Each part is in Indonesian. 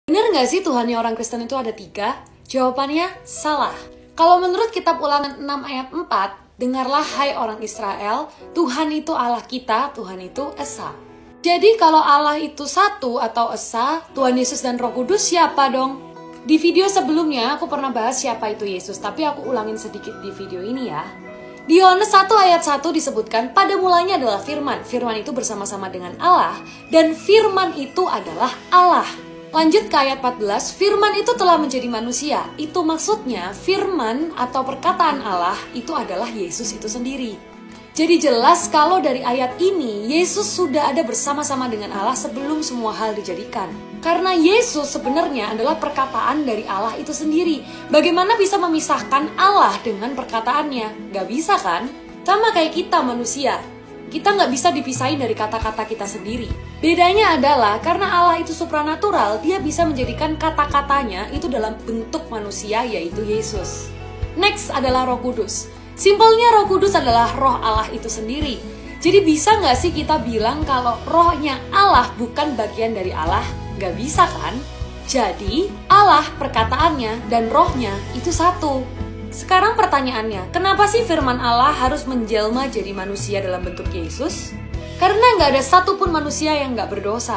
Bener nggak sih Tuhannya orang Kristen itu ada 3? Jawabannya salah. Kalau menurut kitab Ulangan 6 ayat 4, dengarlah hai orang Israel, Tuhan itu Allah kita, Tuhan itu Esa. Jadi kalau Allah itu satu atau Esa, Tuhan Yesus dan Roh Kudus siapa dong? Di video sebelumnya aku pernah bahas siapa itu Yesus, tapi aku ulangin sedikit di video ini ya. Di Yohanes 1 ayat 1 disebutkan, pada mulanya adalah Firman. Firman itu bersama-sama dengan Allah, dan Firman itu adalah Allah. Lanjut ke ayat 14, Firman itu telah menjadi manusia. Itu maksudnya Firman atau perkataan Allah itu adalah Yesus itu sendiri. Jadi jelas kalau dari ayat ini, Yesus sudah ada bersama-sama dengan Allah sebelum semua hal dijadikan. Karena Yesus sebenarnya adalah perkataan dari Allah itu sendiri. Bagaimana bisa memisahkan Allah dengan perkataannya? Gak bisa kan? Sama kayak kita manusia. Kita nggak bisa dipisahin dari kata-kata kita sendiri. Bedanya adalah karena Allah itu supranatural, dia bisa menjadikan kata-katanya itu dalam bentuk manusia, yaitu Yesus. Next adalah Roh Kudus. Simpelnya Roh Kudus adalah roh Allah itu sendiri. Jadi bisa nggak sih kita bilang kalau rohnya Allah bukan bagian dari Allah? Nggak bisa kan? Jadi Allah perkataannya dan rohnya itu satu. Sekarang pertanyaannya, kenapa sih firman Allah harus menjelma jadi manusia dalam bentuk Yesus? Karena nggak ada satupun manusia yang nggak berdosa.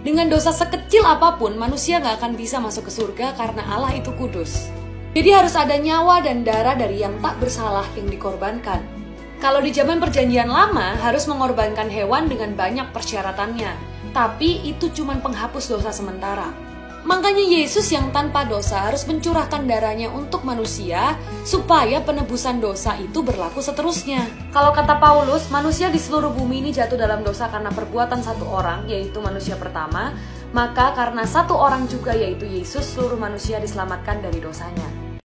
Dengan dosa sekecil apapun, manusia nggak akan bisa masuk ke surga karena Allah itu kudus. Jadi harus ada nyawa dan darah dari yang tak bersalah yang dikorbankan. Kalau di zaman perjanjian lama, harus mengorbankan hewan dengan banyak persyaratannya. Tapi itu cuma penghapus dosa sementara. Makanya Yesus yang tanpa dosa harus mencurahkan darahnya untuk manusia supaya penebusan dosa itu berlaku seterusnya. Kalau kata Paulus, manusia di seluruh bumi ini jatuh dalam dosa karena perbuatan satu orang, yaitu manusia pertama. Maka karena satu orang juga, yaitu Yesus, seluruh manusia diselamatkan dari dosanya.